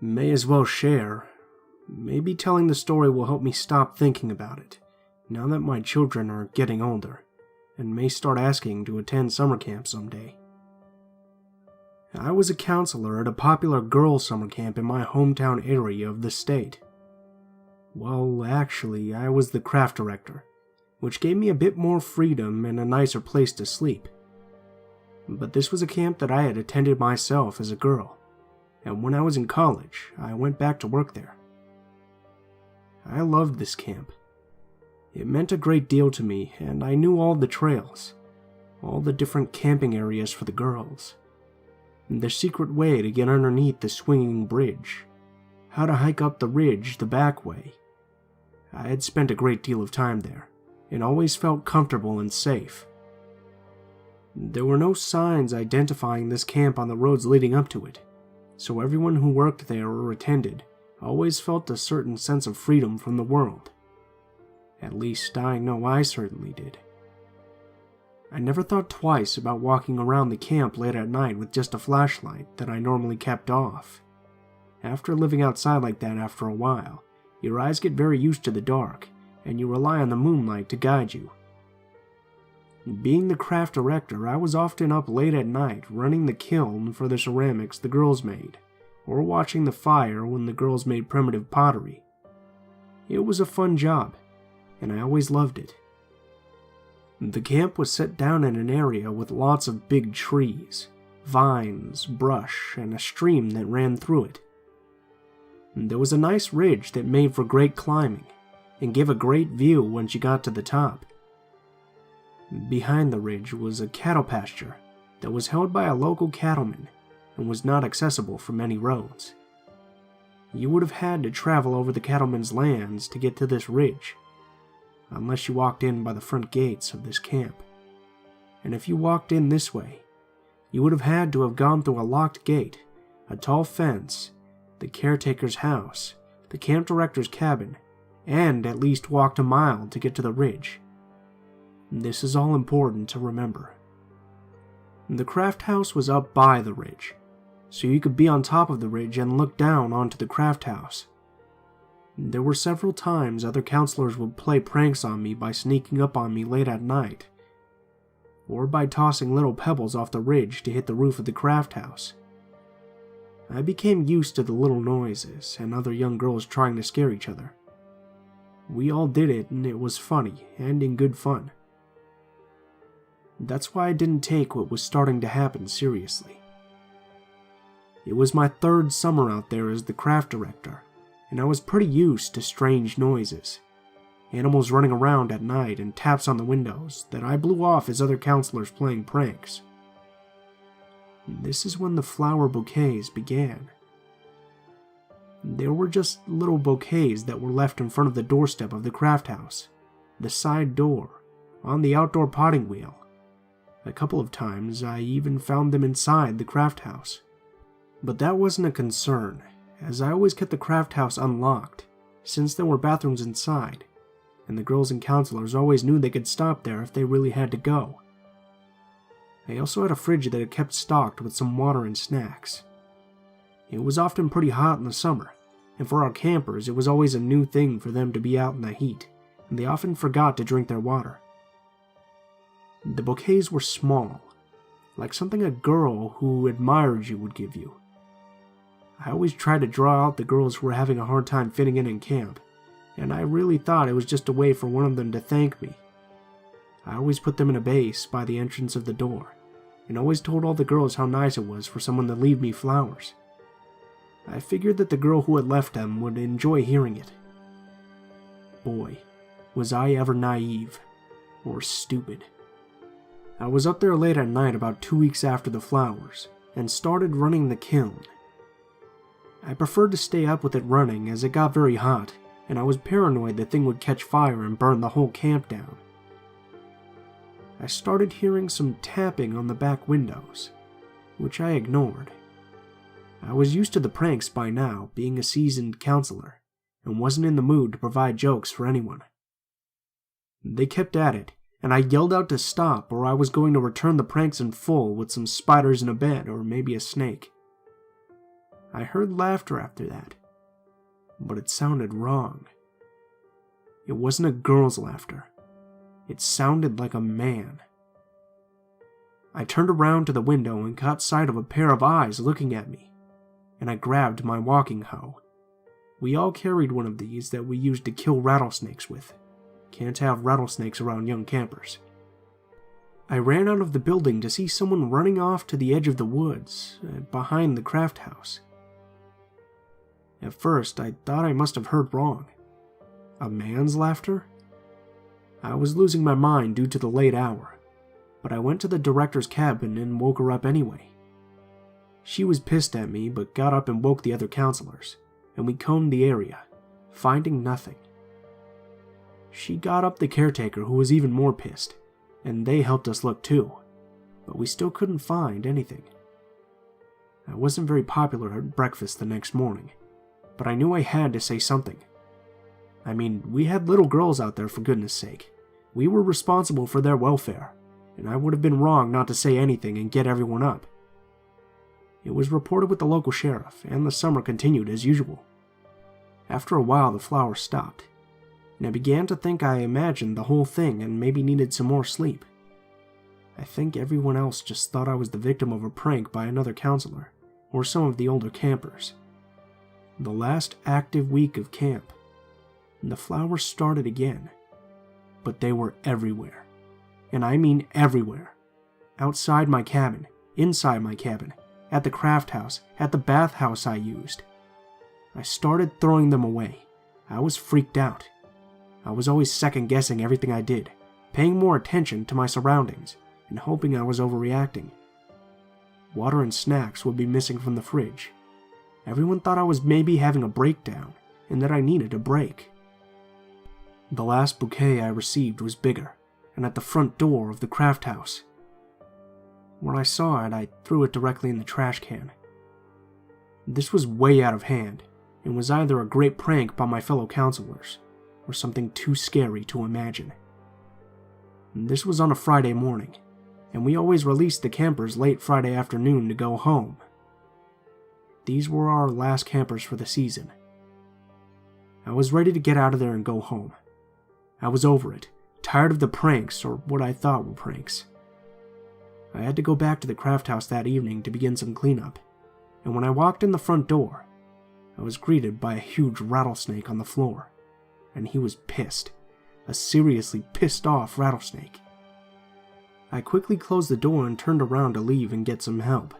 May as well share. Maybe telling the story will help me stop thinking about it, now that my children are getting older, and may start asking to attend summer camp someday. I was a counselor at a popular girls' summer camp in my hometown area of the state. Well, actually, I was the craft director, which gave me a bit more freedom and a nicer place to sleep. But this was a camp that I had attended myself as a girl, and when I was in college, I went back to work there. I loved this camp. It meant a great deal to me, and I knew all the trails, all the different camping areas for the girls, and the secret way to get underneath the swinging bridge, how to hike up the ridge the back way. I had spent a great deal of time there, and always felt comfortable and safe. There were no signs identifying this camp on the roads leading up to it, so everyone who worked there or attended always felt a certain sense of freedom from the world. At least I know I certainly did. I never thought twice about walking around the camp late at night with just a flashlight that I normally kept off. After living outside like that after a while, your eyes get very used to the dark, and you rely on the moonlight to guide you. Being the craft director, I was often up late at night running the kiln for the ceramics the girls made, or watching the fire when the girls made primitive pottery. It was a fun job, and I always loved it. The camp was set down in an area with lots of big trees, vines, brush, and a stream that ran through it. There was a nice ridge that made for great climbing, and gave a great view once you got to the top. Behind the ridge was a cattle pasture that was held by a local cattleman and was not accessible from any roads. You would have had to travel over the cattleman's lands to get to this ridge, unless you walked in by the front gates of this camp. And if you walked in this way, you would have had to have gone through a locked gate, a tall fence, the caretaker's house, the camp director's cabin, and at least walked a mile to get to the ridge. This is all important to remember. The craft house was up by the ridge, so you could be on top of the ridge and look down onto the craft house. There were several times other counselors would play pranks on me by sneaking up on me late at night, or by tossing little pebbles off the ridge to hit the roof of the craft house. I became used to the little noises and other young girls trying to scare each other. We all did it, and it was funny and in good fun. That's why I didn't take what was starting to happen seriously. It was my third summer out there as the craft director, and I was pretty used to strange noises, animals running around at night and taps on the windows that I blew off as other counselors playing pranks. This is when the flower bouquets began. There were just little bouquets that were left in front of the doorstep of the craft house, the side door, on the outdoor potting wheel. A couple of times I even found them inside the craft house. But that wasn't a concern, as I always kept the craft house unlocked, since there were bathrooms inside, and the girls and counselors always knew they could stop there if they really had to go. I also had a fridge that I kept stocked with some water and snacks. It was often pretty hot in the summer, and for our campers it was always a new thing for them to be out in the heat, and they often forgot to drink their water. The bouquets were small, like something a girl who admired you would give you. I always tried to draw out the girls who were having a hard time fitting in camp, and I really thought it was just a way for one of them to thank me. I always put them in a vase by the entrance of the door, and always told all the girls how nice it was for someone to leave me flowers. I figured that the girl who had left them would enjoy hearing it. Boy, was I ever naive, or stupid. I was up there late at night about 2 weeks after the flowers, and started running the kiln. I preferred to stay up with it running as it got very hot, and I was paranoid the thing would catch fire and burn the whole camp down. I started hearing some tapping on the back windows, which I ignored. I was used to the pranks by now, being a seasoned counselor, and wasn't in the mood to provide jokes for anyone. They kept at it, and I yelled out to stop or I was going to return the pranks in full with some spiders in a bed or maybe a snake. I heard laughter after that, but it sounded wrong. It wasn't a girl's laughter. It sounded like a man. I turned around to the window and caught sight of a pair of eyes looking at me, and I grabbed my walking hoe. We all carried one of these that we used to kill rattlesnakes with. Can't have rattlesnakes around young campers. I ran out of the building to see someone running off to the edge of the woods, behind the craft house. At first, I thought I must have heard wrong. A man's laughter? I was losing my mind due to the late hour, but I went to the director's cabin and woke her up anyway. She was pissed at me, but got up and woke the other counselors, and we combed the area, finding nothing. She got up the caretaker, who was even more pissed, and they helped us look too, but we still couldn't find anything. I wasn't very popular at breakfast the next morning, but I knew I had to say something. I mean, we had little girls out there, for goodness sake. We were responsible for their welfare, and I would have been wrong not to say anything and get everyone up. It was reported with the local sheriff, and the summer continued as usual. After a while, the flowers stopped, and I began to think I imagined the whole thing and maybe needed some more sleep. I think everyone else just thought I was the victim of a prank by another counselor, or some of the older campers. The last active week of camp, and the flowers started again, but they were everywhere. And I mean everywhere. Outside my cabin, inside my cabin, at the craft house, at the bathhouse I used. I started throwing them away. I was freaked out. I was always second-guessing everything I did, paying more attention to my surroundings, and hoping I was overreacting. Water and snacks would be missing from the fridge. Everyone thought I was maybe having a breakdown, and that I needed a break. The last bouquet I received was bigger, and at the front door of the craft house. When I saw it, I threw it directly in the trash can. This was way out of hand, and was either a great prank by my fellow counselors, or something too scary to imagine. This was on a Friday morning, and we always released the campers late Friday afternoon to go home. These were our last campers for the season. I was ready to get out of there and go home. I was over it, tired of the pranks, or what I thought were pranks. I had to go back to the craft house that evening to begin some cleanup, and when I walked in the front door, I was greeted by a huge rattlesnake on the floor, and he was pissed, a seriously pissed off rattlesnake. I quickly closed the door and turned around to leave and get some help,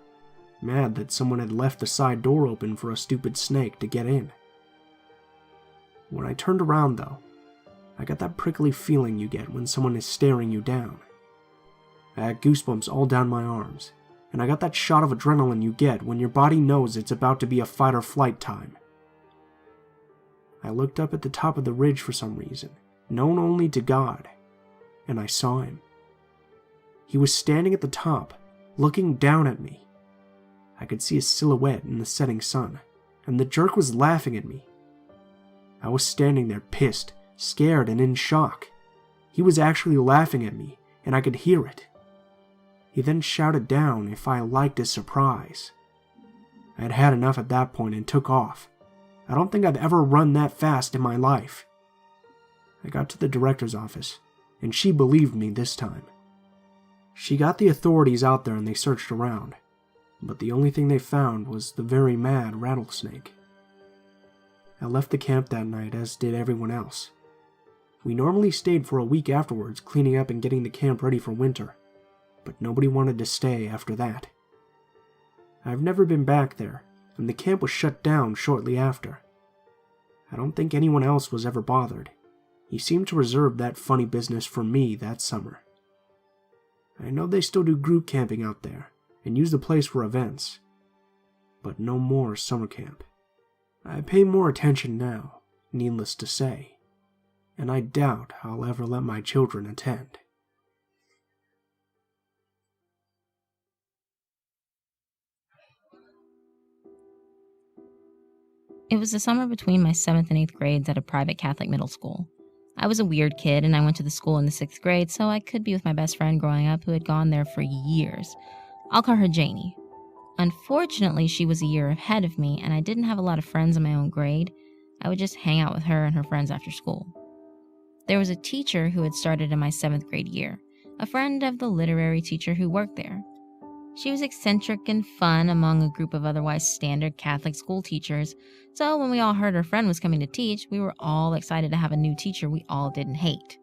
mad that someone had left the side door open for a stupid snake to get in. When I turned around, though, I got that prickly feeling you get when someone is staring you down. I had goosebumps all down my arms, and I got that shot of adrenaline you get when your body knows it's about to be a fight or flight time. I looked up at the top of the ridge for some reason, known only to God, and I saw him. He was standing at the top, looking down at me. I could see his silhouette in the setting sun, and the jerk was laughing at me. I was standing there pissed, scared, and in shock. He was actually laughing at me, and I could hear it. He then shouted down if I liked his surprise. I had had enough at that point and took off. I don't think I've ever run that fast in my life. I got to the director's office, and she believed me this time. She got the authorities out there and they searched around, but the only thing they found was the very mad rattlesnake. I left the camp that night, as did everyone else. We normally stayed for a week afterwards, cleaning up and getting the camp ready for winter, but nobody wanted to stay after that. I've never been back there, and the camp was shut down shortly after. I don't think anyone else was ever bothered. He seemed to reserve that funny business for me that summer. I know they still do group camping out there, and use the place for events, but no more summer camp. I pay more attention now, needless to say, and I doubt I'll ever let my children attend. It was the summer between my 7th and 8th grades at a private Catholic middle school. I was a weird kid, and I went to the school in the 6th grade, so I could be with my best friend growing up who had gone there for years. I'll call her Janie. Unfortunately, she was a year ahead of me, and I didn't have a lot of friends in my own grade. I would just hang out with her and her friends after school. There was a teacher who had started in my 7th grade year, a friend of the literary teacher who worked there. She was eccentric and fun among a group of otherwise standard Catholic school teachers, so when we all heard her friend was coming to teach, we were all excited to have a new teacher we all didn't hate.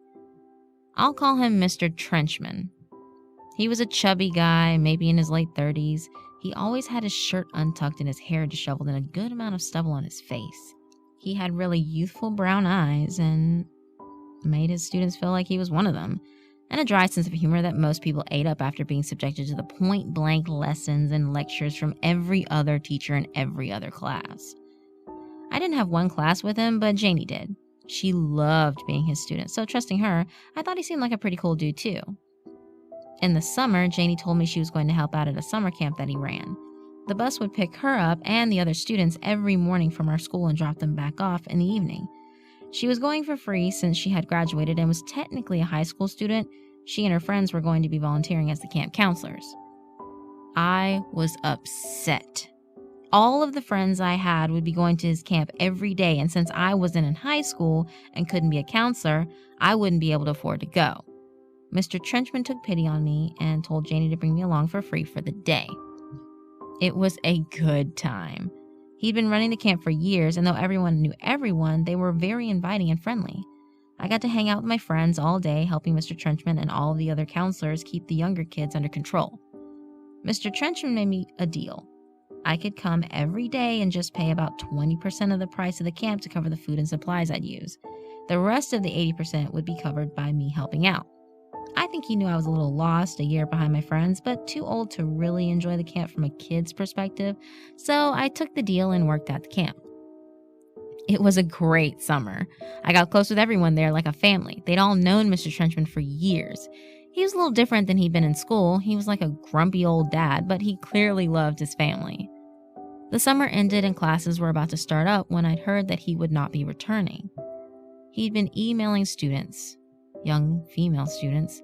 I'll call him Mr. Trenchman. He was a chubby guy, maybe in his late 30s. He always had his shirt untucked and his hair disheveled and a good amount of stubble on his face. He had really youthful brown eyes and made his students feel like he was one of them, and a dry sense of humor that most people ate up after being subjected to the point-blank lessons and lectures from every other teacher in every other class. I didn't have one class with him, but Janie did. She loved being his student, so trusting her, I thought he seemed like a pretty cool dude too. In the summer, Janie told me she was going to help out at a summer camp that he ran. The bus would pick her up and the other students every morning from our school and drop them back off in the evening. She was going for free since she had graduated and was technically a high school student. She and her friends were going to be volunteering as the camp counselors. I was upset. All of the friends I had would be going to his camp every day, and since I wasn't in high school and couldn't be a counselor, I wouldn't be able to afford to go. Mr. Trenchman took pity on me and told Janie to bring me along for free for the day. It was a good time. He'd been running the camp for years, and though everyone knew everyone, they were very inviting and friendly. I got to hang out with my friends all day, helping Mr. Trenchman and all of the other counselors keep the younger kids under control. Mr. Trenchman made me a deal. I could come every day and just pay about 20% of the price of the camp to cover the food and supplies I'd use. The rest of the 80% would be covered by me helping out. I think he knew I was a little lost, a year behind my friends, but too old to really enjoy the camp from a kid's perspective, so I took the deal and worked at the camp. It was a great summer. I got close with everyone there like a family. They'd all known Mr. Trenchman for years. He was a little different than he'd been in school. He was like a grumpy old dad, but he clearly loved his family. The summer ended and classes were about to start up when I'd heard that he would not be returning. He'd been emailing students, young female students,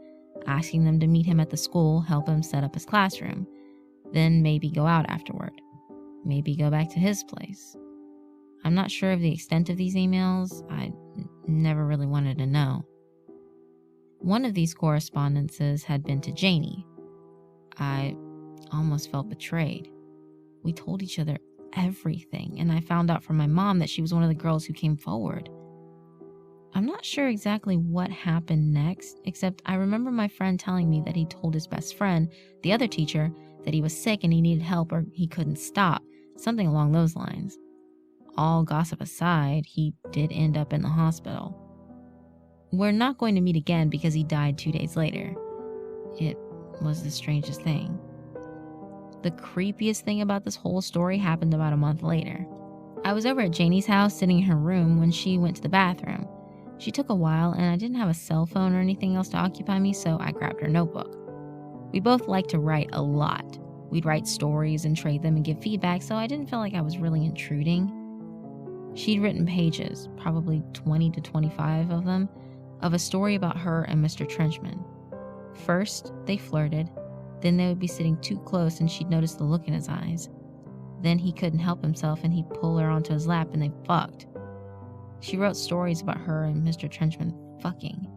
asking them to meet him at the school, help him set up his classroom, then maybe go out afterward, maybe go back to his place. I'm not sure of the extent of these emails. I never really wanted to know. One of these correspondences had been to Janie. I almost felt betrayed. We told each other everything, and I found out from my mom that she was one of the girls who came forward. I'm not sure exactly what happened next, except I remember my friend telling me that he told his best friend, the other teacher, that he was sick and he needed help or he couldn't stop, something along those lines. All gossip aside, he did end up in the hospital. We're not going to meet again because he died 2 days later. It was the strangest thing. The creepiest thing about this whole story happened about a month later. I was over at Janie's house sitting in her room when she went to the bathroom. She took a while and I didn't have a cell phone or anything else to occupy me, so I grabbed her notebook. We both liked to write a lot. We'd write stories and trade them and give feedback, so I didn't feel like I was really intruding. She'd written pages, probably 20 to 25 of them, of a story about her and Mr. Trenchman. First, they flirted. Then they would be sitting too close and she'd notice the look in his eyes. Then he couldn't help himself and he'd pull her onto his lap and they fucked. She wrote stories about her and Mr. Trenchman fucking.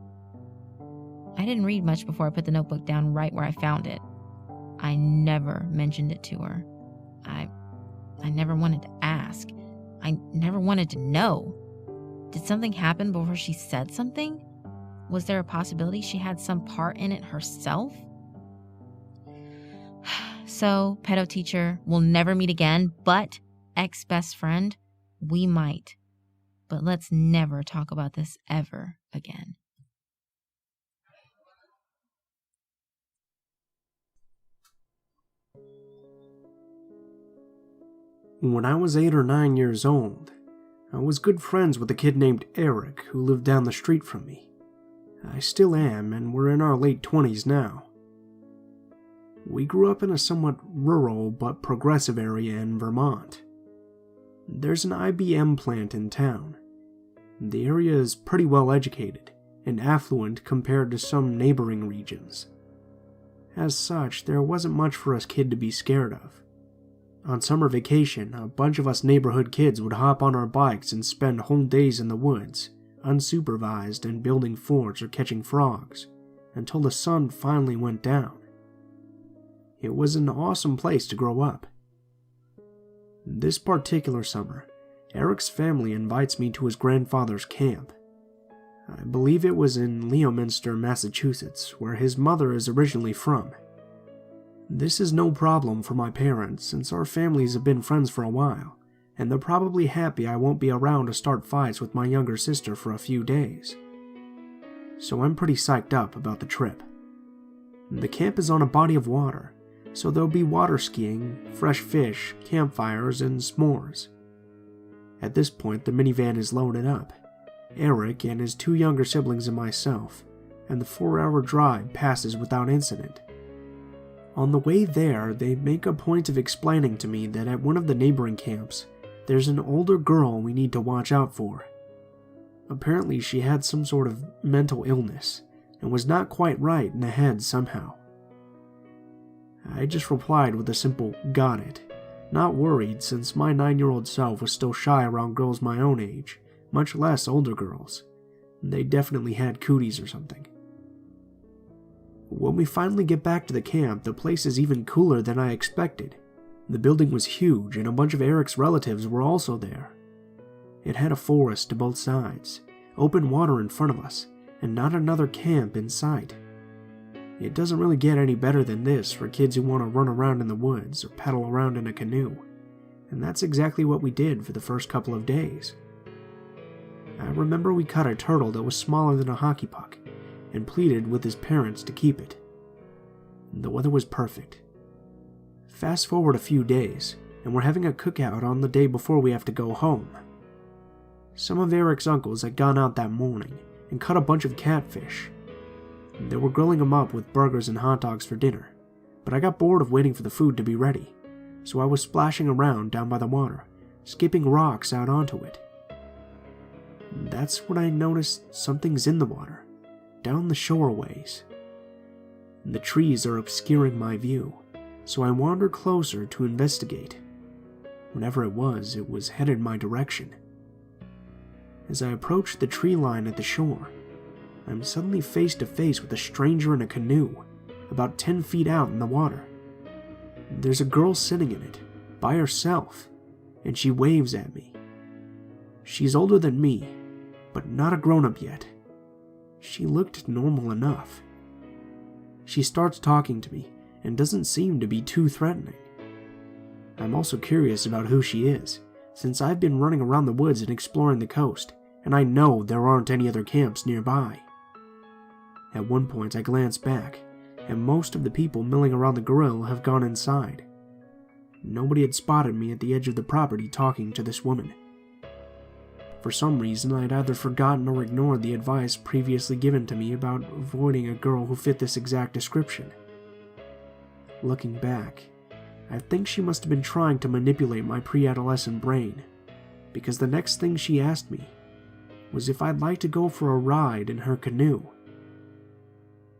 I didn't read much before I put the notebook down right where I found it. I never mentioned it to her. I never wanted to ask. I never wanted to know. Did something happen before she said something? Was there a possibility she had some part in it herself? So, pedo teacher, we'll never meet again, but ex-best friend, we might. But let's never talk about this ever again. When I was 8 or 9 years old, I was good friends with a kid named Eric who lived down the street from me. I still am, and we're in our late 20s now. We grew up in a somewhat rural but progressive area in Vermont. There's an IBM plant in town. The area is pretty well educated and affluent compared to some neighboring regions. As such, there wasn't much for us kids to be scared of. On summer vacation, a bunch of us neighborhood kids would hop on our bikes and spend whole days in the woods, unsupervised and building forts or catching frogs, until the sun finally went down. It was an awesome place to grow up. This particular summer, Eric's family invites me to his grandfather's camp. I believe it was in Leominster, Massachusetts, where his mother is originally from. This is no problem for my parents, since our families have been friends for a while, and they're probably happy I won't be around to start fights with my younger sister for a few days. So I'm pretty psyched up about the trip. The camp is on a body of water, so there'll be water skiing, fresh fish, campfires, and s'mores. At this point, the minivan is loaded up. Eric and his 2 younger siblings and myself, and the 4-hour drive passes without incident. On the way there, they make a point of explaining to me that at one of the neighboring camps, there's an older girl we need to watch out for. Apparently, she had some sort of mental illness, and was not quite right in the head somehow. I just replied with a simple, "Got it," not worried since my 9-year-old self was still shy around girls my own age, much less older girls. They definitely had cooties or something. When we finally get back to the camp, the place is even cooler than I expected. The building was huge, and a bunch of Eric's relatives were also there. It had a forest to both sides, open water in front of us, and not another camp in sight. It doesn't really get any better than this for kids who want to run around in the woods or paddle around in a canoe, and that's exactly what we did for the first couple of days. I remember we caught a turtle that was smaller than a hockey puck, and pleaded with his parents to keep it. The weather was perfect. Fast forward a few days, and we're having a cookout on the day before we have to go home. Some of Eric's uncles had gone out that morning and caught a bunch of catfish. They were grilling them up with burgers and hot dogs for dinner, but I got bored of waiting for the food to be ready, so I was splashing around down by the water, skipping rocks out onto it. That's when I noticed something's in the water, down the shore ways. The trees are obscuring my view, so I wander closer to investigate. Whatever it was headed my direction. As I approach the tree line at the shore, I'm suddenly face to face with a stranger in a canoe, about 10 feet out in the water. There's a girl sitting in it, by herself, and she waves at me. She's older than me, but not a grown-up yet. She looked normal enough. She starts talking to me and doesn't seem to be too threatening. I'm also curious about who she is, since I've been running around the woods and exploring the coast, and I know there aren't any other camps nearby. At one point I glance back, and most of the people milling around the grill have gone inside. Nobody had spotted me at the edge of the property talking to this woman. For some reason, I'd either forgotten or ignored the advice previously given to me about avoiding a girl who fit this exact description. Looking back, I think she must have been trying to manipulate my pre-adolescent brain, because the next thing she asked me was if I'd like to go for a ride in her canoe.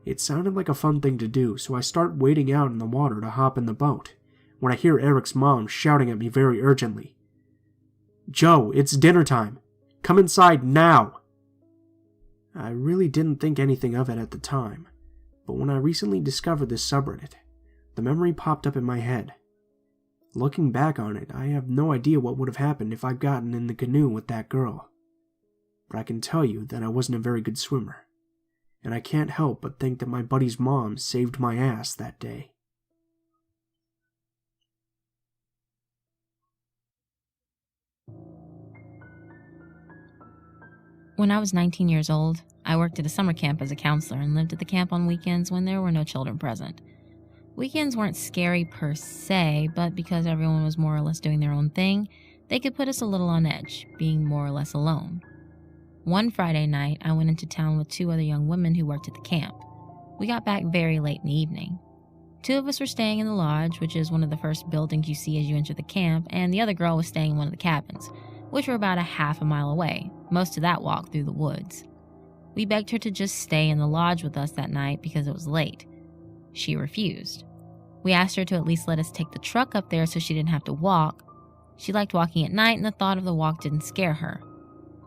It sounded like a fun thing to do, so I start wading out in the water to hop in the boat, when I hear Eric's mom shouting at me very urgently, "Joe, it's dinner time! Come inside now!" I really didn't think anything of it at the time, but when I recently discovered this subreddit, the memory popped up in my head. Looking back on it, I have no idea what would have happened if I'd gotten in the canoe with that girl. But I can tell you that I wasn't a very good swimmer, and I can't help but think that my buddy's mom saved my ass that day. When I was 19 years old, I worked at a summer camp as a counselor and lived at the camp on weekends when there were no children present. Weekends weren't scary per se, but because everyone was more or less doing their own thing, they could put us a little on edge, being more or less alone. One Friday night, I went into town with 2 other young women who worked at the camp. We got back very late in the evening. 2 of us were staying in the lodge, which is one of the first buildings you see as you enter the camp, and the other girl was staying in one of the cabins, which were about a half a mile away, most of that walk through the woods. We begged her to just stay in the lodge with us that night because it was late. She refused. We asked her to at least let us take the truck up there so she didn't have to walk. She liked walking at night and the thought of the walk didn't scare her.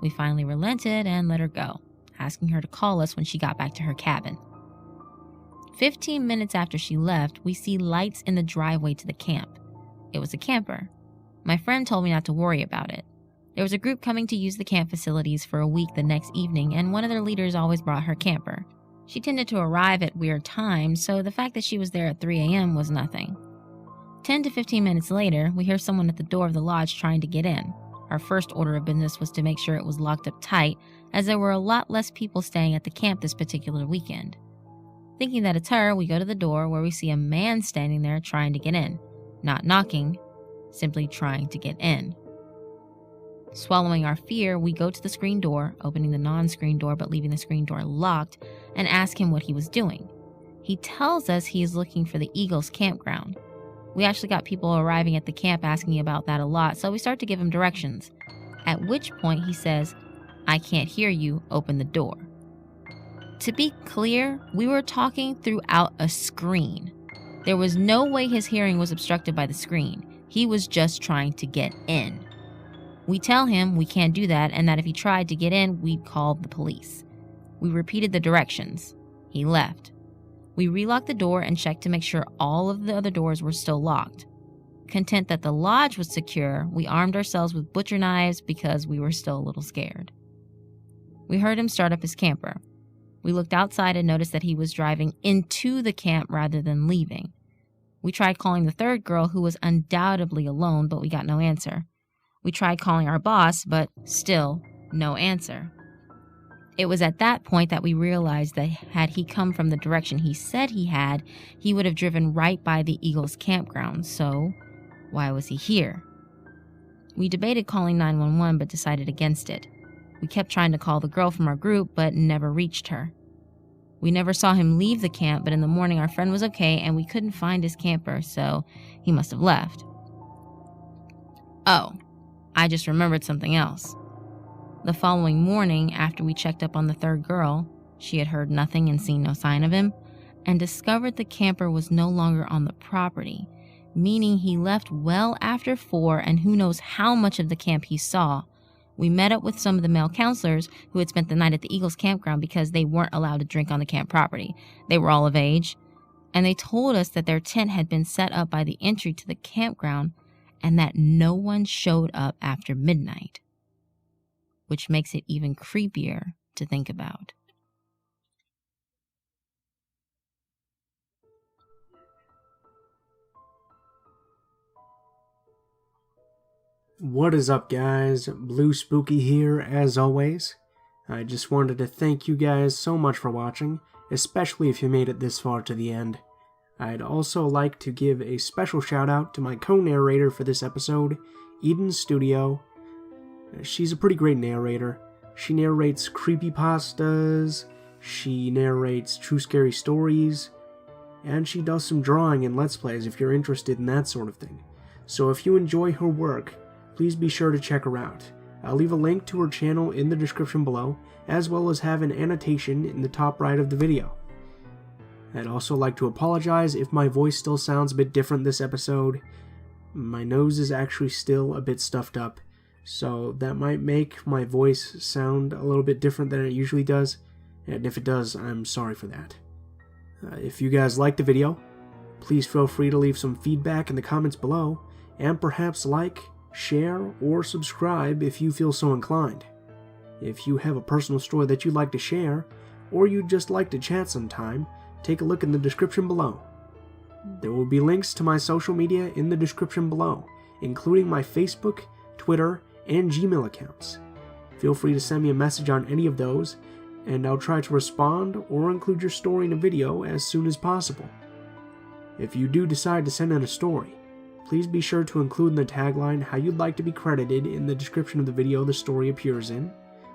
We finally relented and let her go, asking her to call us when she got back to her cabin. 15 minutes after she left, we see lights in the driveway to the camp. It was a camper. My friend told me not to worry about it. There was a group coming to use the camp facilities for a week the next evening, and one of their leaders always brought her camper. She tended to arrive at weird times, so the fact that she was there at 3 a.m. was nothing. 10 to 15 minutes later, we hear someone at the door of the lodge trying to get in. Our first order of business was to make sure it was locked up tight, as there were a lot less people staying at the camp this particular weekend. Thinking that it's her, we go to the door where we see a man standing there trying to get in. Not knocking, simply trying to get in. Swallowing our fear, we go to the screen door, opening the non-screen door but leaving the screen door locked, and ask him what he was doing. He tells us he is looking for the Eagles campground. We actually got people arriving at the camp asking about that a lot, so we start to give him directions. At which point he says, "I can't hear you, open the door." To be clear, we were talking throughout a screen. There was no way his hearing was obstructed by the screen. He was just trying to get in. We tell him we can't do that and that if he tried to get in, we'd call the police. We repeated the directions. He left. We relocked the door and checked to make sure all of the other doors were still locked. Content that the lodge was secure, we armed ourselves with butcher knives because we were still a little scared. We heard him start up his camper. We looked outside and noticed that he was driving into the camp rather than leaving. We tried calling the third girl, who was undoubtedly alone, but we got no answer. We tried calling our boss, but still no answer. It was at that point that we realized that had he come from the direction he said he had, he would have driven right by the Eagles campground, so why was he here? We debated calling 911 but decided against it. We kept trying to call the girl from our group but never reached her. We never saw him leave the camp, but in the morning our friend was okay and we couldn't find his camper, so he must have left. Oh, I just remembered something else. The following morning, after we checked up on the third girl, she had heard nothing and seen no sign of him, and discovered the camper was no longer on the property, meaning he left well after 4 and who knows how much of the camp he saw. We met up with some of the male counselors who had spent the night at the Eagles campground because they weren't allowed to drink on the camp property. They were all of age, and they told us that their tent had been set up by the entry to the campground and that no one showed up after midnight, which makes it even creepier to think about. What is up, guys? Blue Spooky here, as always. I just wanted to thank you guys so much for watching, especially if you made it this far to the end. I'd also like to give a special shout out to my co-narrator for this episode, Eden Studio. She's a pretty great narrator. She narrates creepypastas, she narrates true scary stories, and she does some drawing and let's plays if you're interested in that sort of thing. So if you enjoy her work, please be sure to check her out. I'll leave a link to her channel in the description below, as well as have an annotation in the top right of the video. I'd also like to apologize if my voice still sounds a bit different this episode. My nose is actually still a bit stuffed up, so that might make my voice sound a little bit different than it usually does, and if it does, I'm sorry for that. If you guys liked the video, please feel free to leave some feedback in the comments below, and perhaps like, share, or subscribe if you feel so inclined. If you have a personal story that you'd like to share, or you'd just like to chat sometime, take a look in the description below. There will be links to my social media in the description below, including my Facebook, Twitter, and Gmail accounts. Feel free to send me a message on any of those, and I'll try to respond or include your story in a video as soon as possible. If you do decide to send in a story, please be sure to include in the tagline how you'd like to be credited in the description of the video the story appears in,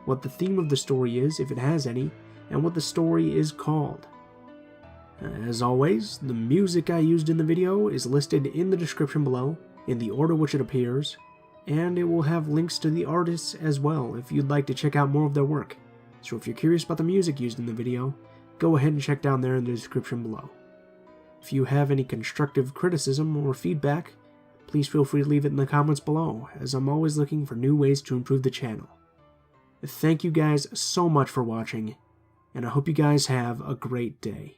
what the theme of the story is if it has any, and what the story is called. As always, the music I used in the video is listed in the description below, in the order which it appears, and it will have links to the artists as well if you'd like to check out more of their work. So if you're curious about the music used in the video, go ahead and check down there in the description below. If you have any constructive criticism or feedback, please feel free to leave it in the comments below, as I'm always looking for new ways to improve the channel. Thank you guys so much for watching, and I hope you guys have a great day.